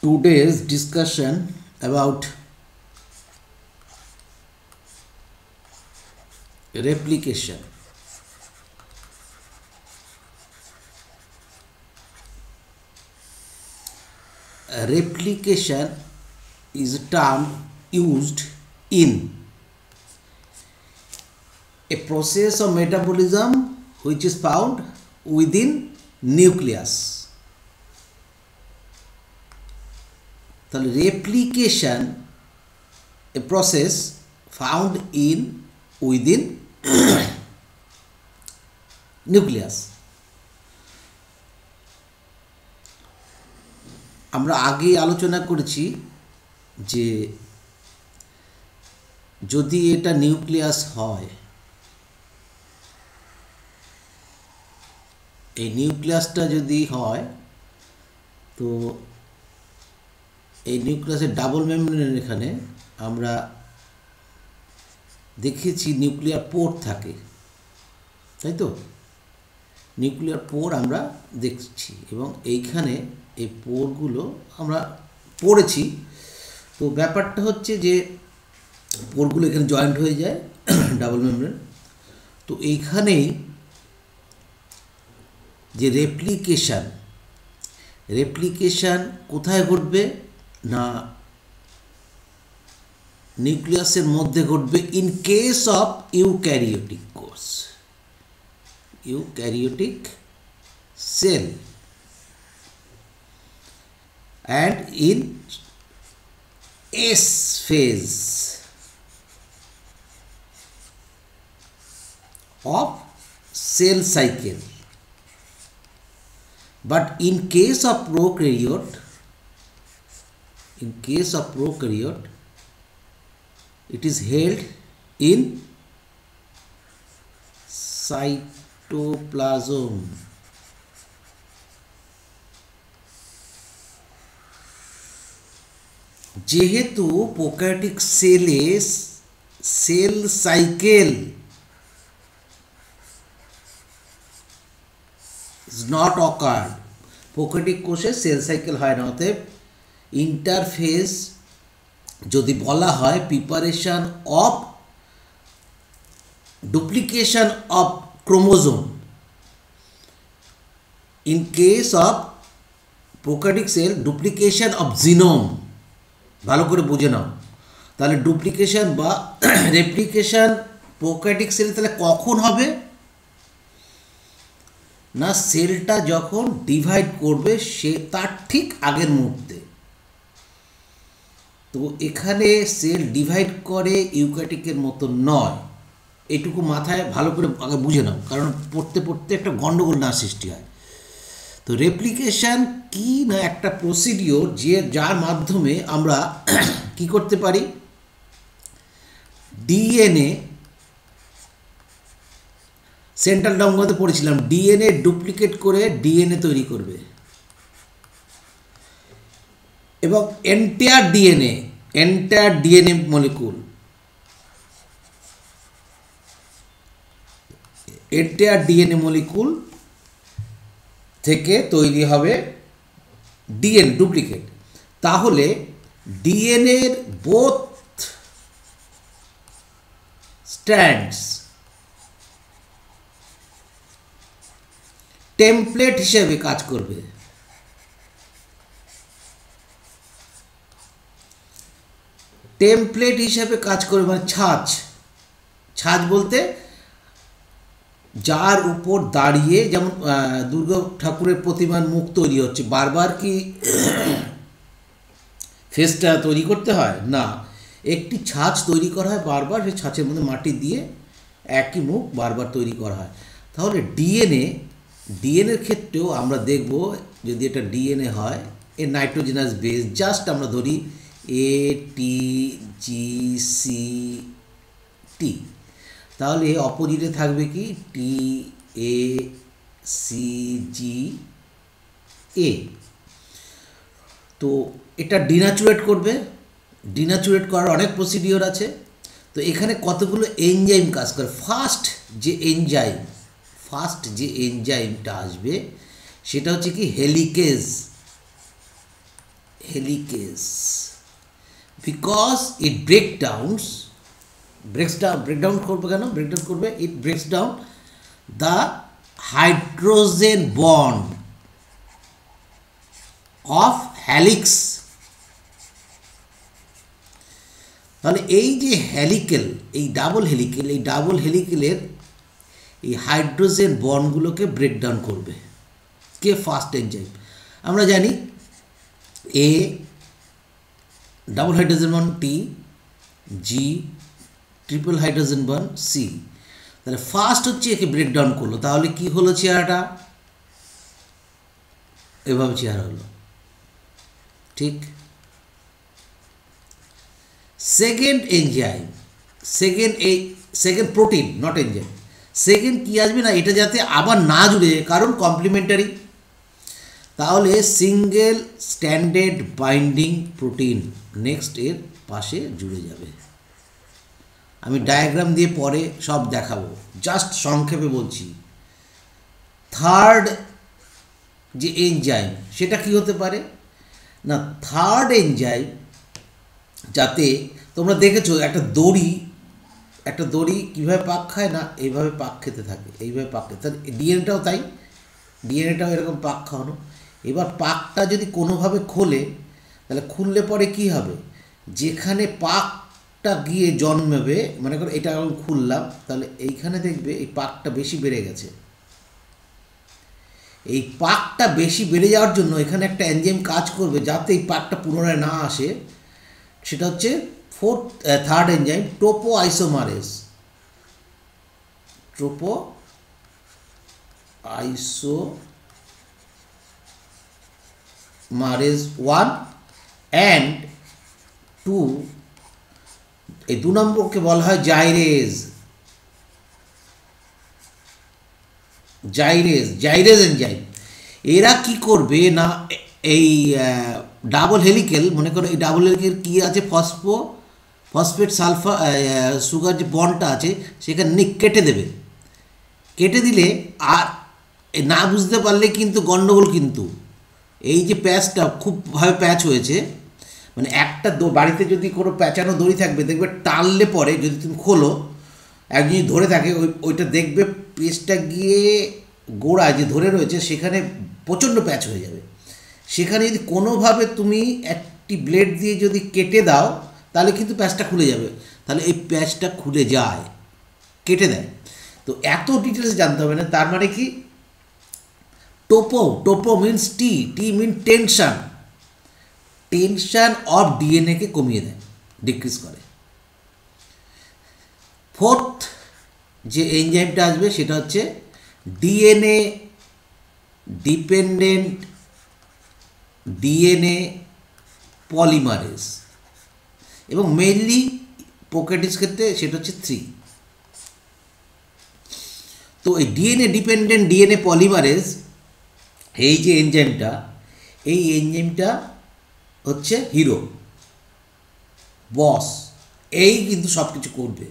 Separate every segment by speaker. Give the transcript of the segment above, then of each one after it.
Speaker 1: Today's discussion about replication. Replication is a term used in a process of metabolism which is found within nucleus. তাহলে replication a process found in within nucleus. আমরা আগে আলোচনা করেছি যে যদি এটা nucleus হয়, এই নিউক্লিয়াসটা যদি হয় তো এই নিউক্লিয়াসের ডাবল মেমব্রেনের এখানে আমরা দেখেছি নিউক্লিয়ার পোর থাকে, তাই তো? নিউক্লিয়ার পোর আমরা দেখছি এবং এইখানে এই পোরগুলো আমরা পড়েছি। তো ব্যাপারটা হচ্ছে যে পোরগুলো এখানে জয়েন্ট হয়ে যায় ডাবল মেমব্রেন। তো এইখানেই যে রেপ্লিকেশান কোথায় ঘটবে না নিউক্লিয়াসের মধ্যে ঘটবে ইন কেস অফ ইউক্যারিওটিক কোষ, eukaryotic sell, and in S phase of cell cycle. But in case of prokaryote, it is held in cytoplasm. যেহেতু প্রোক্যারিওটিক সেলে cell cycle is not occurred, prokaryotic কোষে সেল সাইকেল হয় না। অতএব interface যদি বলা হয় preparation of duplication of chromosome in case of prokaryotic sell, duplication of genome, ভালো করে বুঝে নাও। তাহলে ডুপ্লিকেশন বা রেপ্লিকেশন প্রোক্যারিওটিক সেল তাহলে কখন হবে না সেলটা যখন ডিভাইড করবে সে তার ঠিক আগের মুহূর্তে। তো এখানে সেল ডিভাইড করে ইউক্যারিওটিকের মতো নয়, এটুকু মাথায় ভালো করে আগে বুঝে নাও, কারণ পড়তে পড়তে একটা গণ্ডগোল না সৃষ্টি হয়। তো রেপ্লিকেশন কি না একটা প্রসিডিওর যার মাধ্যমে আমরা কি করতে পারি, ডিএনএ সেন্ট্রাল ডগমাতে পড়েছিলাম, ডিএনএ ডুপ্লিকেট করে ডিএনএ তৈরি করবে এবং entire DNA molecule, entire DNA molecule থেকে তৈরি হবে ডিএনএ ডুপ্লিকেট। তাহলে ডিএনএর বোথ স্ট্র্যান্ডস টেমপ্লেট হিসেবে কাজ করবে। টেমপ্লেট হিসেবে কাজ করবে মানে ছাঁচ বলতে যার উপর দাঁড়িয়ে, যেমন দুর্গা ঠাকুরের প্রতিমার মুখ তৈরি হচ্ছে, বারবার কি ফেসটা তৈরি করতে হয় না, একটি ছাঁচ তৈরি করা হয় বারবার, সেই ছাঁচের মধ্যে মাটি দিয়ে একই মুখ বারবার তৈরি করা হয়। তাহলে ডিএনএর ক্ষেত্রেও আমরা দেখব যদি এটা ডিএনএ হয়, এ নাইট্রোজেনাস বেস, জাস্ট আমরা ধরি ATGCT, তাহলে অপোজিটে থাকবে কি TACGA। তো এটা ডিন্যাচুরেট করবে, ডিন্যাচুরেট করার অনেক প্রসিডিওর আছে। তো এখানে কতগুলো এনজাইম কাজ করে। ফার্স্ট যে এনজাইমটা আসবে সেটা হচ্ছে কি helicase, helicase, because it breakdown করবে কেন? ব্রেকডাউন করবে, it breaks down the hydrogen bond of helix. তাহলে এই যে হেলিকেল, এই ডাবল হেলিকেলের এই হাইড্রোজেন বন্ডগুলোকে ব্রেকডাউন করবে কে? First enzyme. আমরা জানি A double hydrogen bond T, G triple hydrogen bond C. তাহলে ফার্স্ট হচ্ছে একে ব্রেকডাউন করলো, তাহলে কি হলো চেহারাটা? এভাবে চেহারা হলো, ঠিক। Second enzyme, second protein, not enzyme, second কি আসবে না, এটা যাতে আবার না জুড়ে, কারণ কমপ্লিমেন্টারি। তাহলে single standard binding protein next এর পাশে জুড়ে যাবে। আমি ডায়াগ্রাম দিয়ে পরে সব দেখাবো, জাস্ট সংক্ষেপে বলছি। থার্ড যে এনজাইম সেটা কি হতে পারে না, থার্ড এনজাইম যাতে, তোমরা দেখেছো একটা দড়ি কীভাবে পাক খায় না, এইভাবে পাক খেতে থাকে, এইভাবে পাক খেতে। তাহলে ডিএনএটাও তাই, ডিএনএটাও এরকম পাক খাওয়ানো। এবার পাকটা যদি কোনোভাবে খোলে, তাহলে খুললে পরে কি হবে, যেখানে পাকটা গিয়ে জন্মাবে, মনে করো এটা আমি খুললাম, তাহলে এইখানে দেখবে এই পাকটা বেশি বেড়ে গেছে। এই পাকটা বেশি বেড়ে যাওয়ার জন্য এখানে একটা এনজাইম কাজ করবে যাতে এই পাকটা পুনরায় না আসে, সেটা হচ্ছে থার্ড এনজাইম টোপো আইসোমারেজ। মারেজ 1 অ্যান্ড 2, এই 2 নম্বরকে বলা হয় জাইরেজ এনজাইম। এরা কি করবে না, এই ডাবল হেলিকেল, মনে করো এই ডাবল হেলিকেল কী আছে, ফসফেট সালফার সুগার যে বন্ডটা আছে সেখানে কেটে দিলে, আর না বুঝতে পারলে কিন্তু গণ্ডগোল। কিন্তু এই যে প্যাচটা খুবভাবে প্যাচ হয়েছে, মানে একটা বাড়িতে যদি কোনো প্যাঁচানো দড়ি থাকবে, দেখবে টানলে পরে যদি তুমি খোলো, এক জিনিস ধরে থাকে, ওইটা দেখবে পেচটা গিয়ে গোড়ায় যে ধরে রয়েছে সেখানে প্রচণ্ড প্যাচ হয়ে যাবে। সেখানে যদি কোনোভাবে তুমি একটি ব্লেড দিয়ে যদি কেটে দাও, তাহলে কিন্তু প্যাচটা খুলে যাবে। তাহলে এই প্যাচটা খুলে যায়, কেটে দেয়। তো এত ডিটেলস জানতে হবে না। তার মানে কি, topo means T mean tension of ডিএনএকে কমিয়ে দেয়, ডিক্রিজ করে। ফোর্থ যে এনজাইমটা আসবে সেটা হচ্ছে ডিএনএ ডিপেন্ডেন্ট ডিএনএ পলিমারেজ, এবং মেইনলি প্রোক্যারিওটিস ক্ষেত্রে সেটা হচ্ছে 3। তো এই ডিএনএ ডিপেন্ডেন্ট ডিএনএ পলিমারেজ, এই যে এনজাইমটা হচ্ছে হিরো, বস। এই কিন্তু সব কিছু করবে।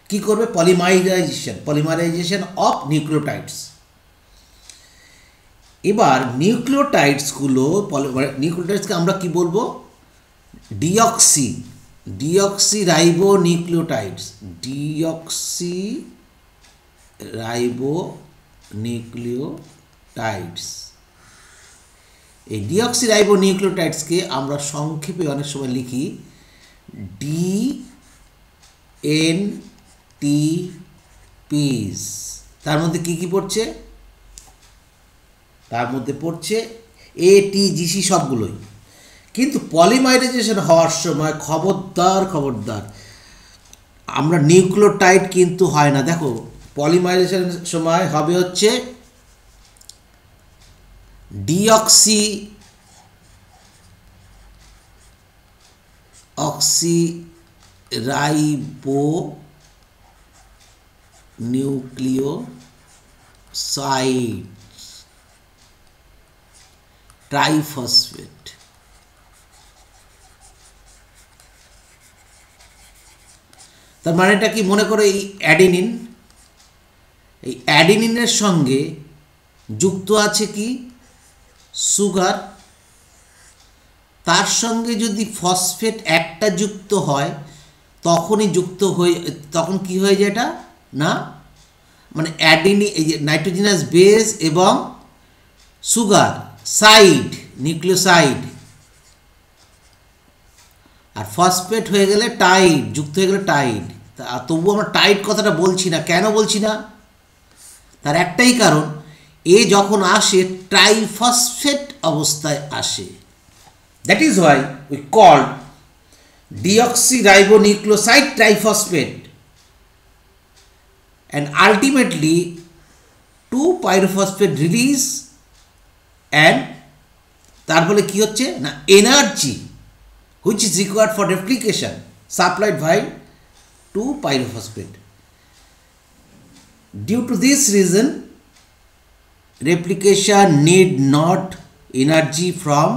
Speaker 1: কি করবে? Polymerisation of nucleotides. এবার নিউক্লিওটাইডসকে আমরা কি বলবো? ডিঅক্সিরাইবোনিউক্লিওটাইডস। এই ডিঅক্সিরাইবোনিউক্লিওটাইডসকে আমরা সংক্ষেপে অনেক সময় লিখি ডিএনটিপিস। তার মধ্যে কি পড়ছে? তার মধ্যে পড়ছে এটিজিসি সবগুলোই। কিন্তু পলিমারাইজেশন হওয়ার সময় খবরদার, আমরা নিউক্লিওটাইড কিন্তু হয় না। দেখো, পলিমারাইজেশনের সময় হবে হচ্ছে অক্সিরাইবোনিউক্লিওসাইড ট্রাইফসফেট। তার মানেটা কি? মনে করো এই অ্যাডেনিনের সঙ্গে যুক্ত আছে কি? সুগার। তার সঙ্গে যদি ফসফেট একটা যুক্ত হয় তখনই যুক্ত হয়ে তখন কি হয়ে যায় এটা না মানে অ্যাডিনি এই যে নাইট্রোজেনাস বেস এবং সুগার সাইড নিউক্লিওসাইড আর ফসফেট হয়ে গেলে টাইড যুক্ত হয়ে গেলে টাইড তবু আমরা টাইড কথাটা বলছি না কেন বলছি না তার একটাই কারণ এ যখন আসে ট্রাইফসফেট অবস্থায় আসে that is why we called deoxyribonucleoside triphosphate and ultimately 2-pyrophosphate release and তার ফলে কি হচ্ছে না energy which is required for replication supplied by 2-pyrophosphate. Due to this reason replication need not energy from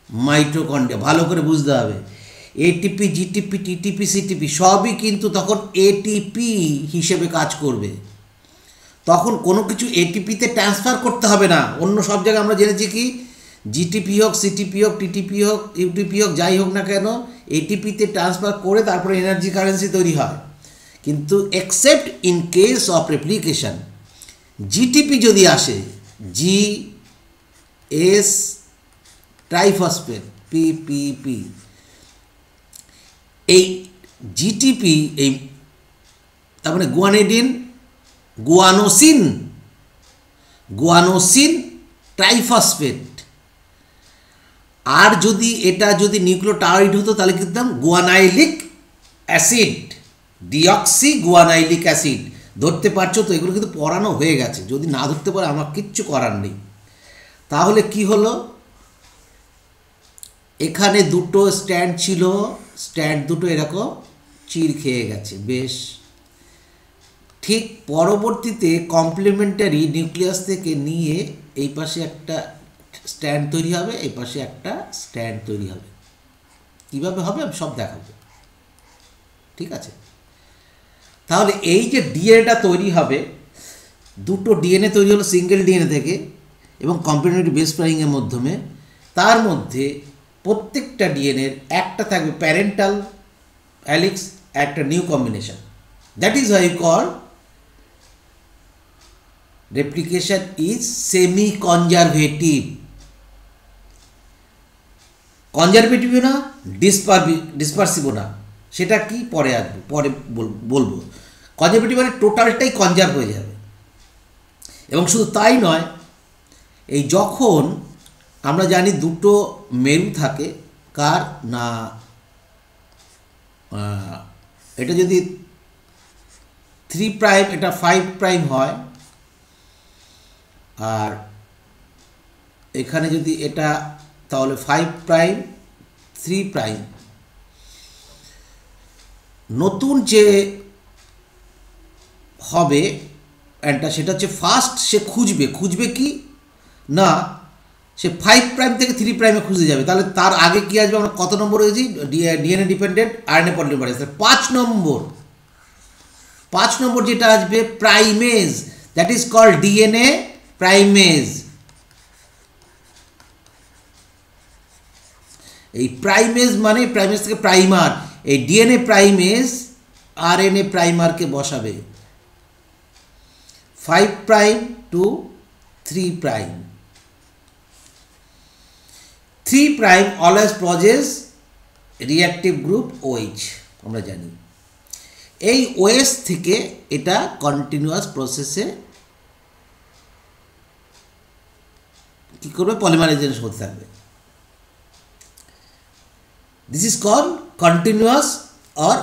Speaker 1: mitochondria ভালো করে বুঝতে হবে ATP GTP TTP CTP সবই কিন্তু তখন এটিপি হিসেবে কাজ করবে তখন কোনো কিছু এটিপিতে ট্রান্সফার করতে হবে না অন্য সব জায়গায় আমরা জেনেছি কি জিটিপি হোক সিটিপি হোক টিটিপি হোক ইউটিপি হোক যাই হোক না কেন এটিপিতে ট্রান্সফার করে তারপরে এনার্জি কারেন্সি তৈরি হয় কিন্তু except in case of replication GTP যদি আসে জি এস ট্রাইফসফেট পিপিপি এই জিটিপি এই তার মানে গুয়ানিডিন গুয়ানোসিন ট্রাইফসফেট আর যদি এটা যদি নিউক্লিওটাইড হতো তাহলে কি দিতাম গুয়ানাইলিক অ্যাসিড ডিঅক্সি গুয়ানাইলিক অ্যাসিড ধরতে পারছো তো এগুলো কিন্তু পড়ানো হয়ে গেছে যদি না ধরতে পারে আমার কিচ্ছু করার নেই তাহলে কি হলো এখানে দুটো স্ট্যান্ড ছিল স্ট্যান্ড দুটো এরকম চির খেয়ে গেছে বেশ ঠিক পরবর্তীতে কমপ্লিমেন্টারি নিউক্লিয়াস থেকে নিয়ে এই পাশে একটা স্ট্যান্ড তৈরি হবে এই পাশে একটা স্ট্যান্ড তৈরি হবে কীভাবে হবে আমি সব দেখাবো ঠিক আছে তাহলে এই যে ডিএনএটা তৈরি হবে দুটো ডিএনএ তৈরি হলো সিঙ্গেল ডিএনএ থেকে এবং কমপ্লিমেন্টারি বেস পেয়ারিংয়ের মাধ্যমে তার মধ্যে প্রত্যেকটা ডিএনএর একটা থাকবে প্যারেন্টাল অ্যালিক্স একটা new combination that is why call replication is semi conservative কনজারভেটিভও না ডিসপারসিভও না সেটা কি পরে আসবে পরে বলবো কনজারভেটিভ মানে টোটালটাই কনজার্ভ হয়ে যাবে এবং শুধু তাই নয় এই যখন আমরা জানি দুটো মেরু থাকে কার না এটা যদি 3 প্রাইম এটা 5 প্রাইম হয় আর এখানে যদি এটা তাহলে 5 প্রাইম 3 প্রাইম নতুন যে হবে এটা সেটা হচ্ছে ফার্স্ট সে খুঁজবে কি না সে 5 প্রাইম থেকে 3 প্রাইমে খুঁজে যাবে তাহলে তার আগে কি আসবে আমরা কত নম্বর হয়েছি ডিএনএ ডিপেন্ডেন্ট আরএনএ পলিমারেজ 5 নম্বর যেটা আসবে primase that is called DNA primase এই প্রাইমেজ মানে প্রাইমেজ থেকে প্রাইমার এই ডিএনএ প্রাইমেজ আরএনএ প্রাইমারকে বসাবে 5 prime to 3 prime 3 prime always possess reactive group OH আমরা জানি এই OH থেকে এটা কন্টিনিউয়াস প্রসেসে কি করবে পলিমারাইজেশন হতে থাকবে this is called continuous or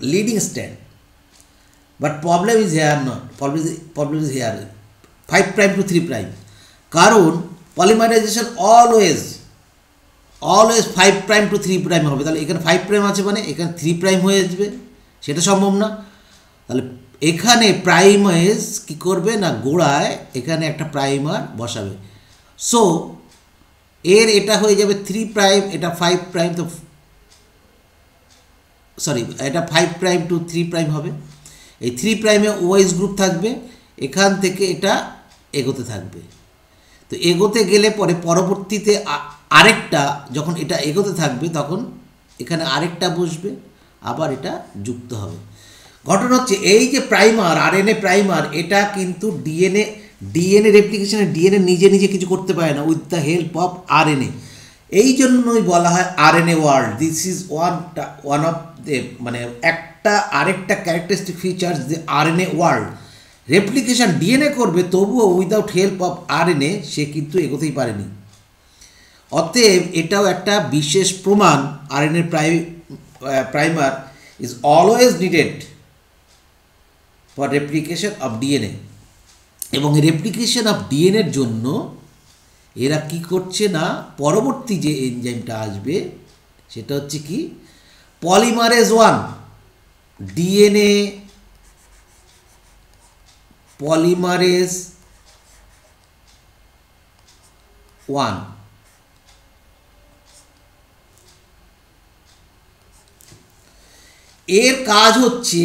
Speaker 1: leading strand but problem is here not problem is here 5 prime to 3 prime কারণ polymerisation always 5 prime to 3 prime হবে তাহলে এখানে 5 প্রাইম আছে মানে এখানে 3 প্রাইম হয়ে আসবে সেটা সম্ভব না তাহলে এখানে প্রাইমেজ কি করবে না গোড়ায় এখানে একটা প্রাইমার বসাবে সো এর এটা হয়ে যাবে 3 প্রাইম এটা 5 প্রাইম তো সরি এটা 5 প্রাইম টু 3 প্রাইম হবে এই 3 প্রাইমে OH গ্রুপ থাকবে এখান থেকে এটা এগোতে থাকবে তো এগোতে গেলে পরে পরবর্তীতে আরেকটা যখন এটা এগোতে থাকবে তখন এখানে আরেকটা বসবে, আবার এটা যুক্ত হবে। ঘটনা হচ্ছে এই যে প্রাইমার, আরএনএ প্রাইমার, এটা কিন্তু ডিএনএ রেপ্লিকেশনে ডিএনএ নিজে নিজে কিছু করতে পারে না with the help of RNA. এই জন্যই বলা হয় RNA world. This is one of the মানে একটা আরেকটা characteristic features the RNA world. Replication DNA করবে, তবুও উইদাউট হেল্প অফ আরএনএ সে কিন্তু এগোতেই পারেনি। অতএব এটাও একটা বিশেষ প্রমাণ, RNA primer is always needed for replication of DNA. এবং রেপ্লিকেশন অফ ডিএনএর জন্য এরা কি করছে না, পরবর্তী যে এনজাইমটা আসবে সেটা হচ্ছে কি পলিমারেজ 1, ডিএনএ পলিমারেজ 1। এর কাজ হচ্ছে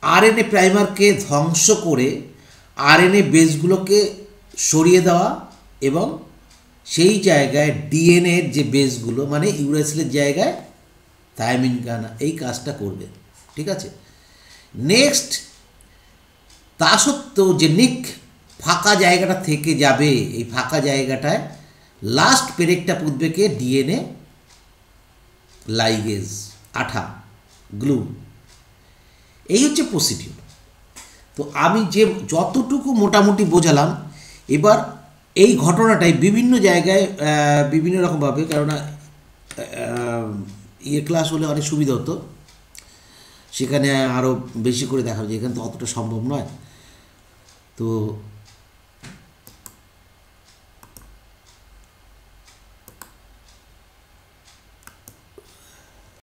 Speaker 1: আরএনএ প্রাইমারকে ধ্বংস করে আরএনএ বেসগুলোকে সরিয়ে দেওয়া এবং সেই জায়গায় ডিএনএর যে বেসগুলো মানে ইউরাসিলের জায়গায় থায়ামিনকে আনা, এই কাজটা করবে। ঠিক আছে, নেক্সট তা সত্ত্বেও যে নিক ফাঁকা জায়গাটা থেকে যাবে, এই ফাঁকা জায়গাটায় লাস্ট পেরেকটা পুঁতবে কে, ডিএনএ লাইগেজ, আঠা, গ্লু। এই হচ্ছে প্রসিডিউর। তো আমি যে যতটুকু মোটামুটি বোঝালাম, এবার এই ঘটনাটাই বিভিন্ন জায়গায় বিভিন্ন রকমভাবে, কেননা ক্লাস হলে অনেক সুবিধা হতো, সেখানে আরও বেশি করে দেখা যায়, এখানে তো অতটা সম্ভব নয়। তো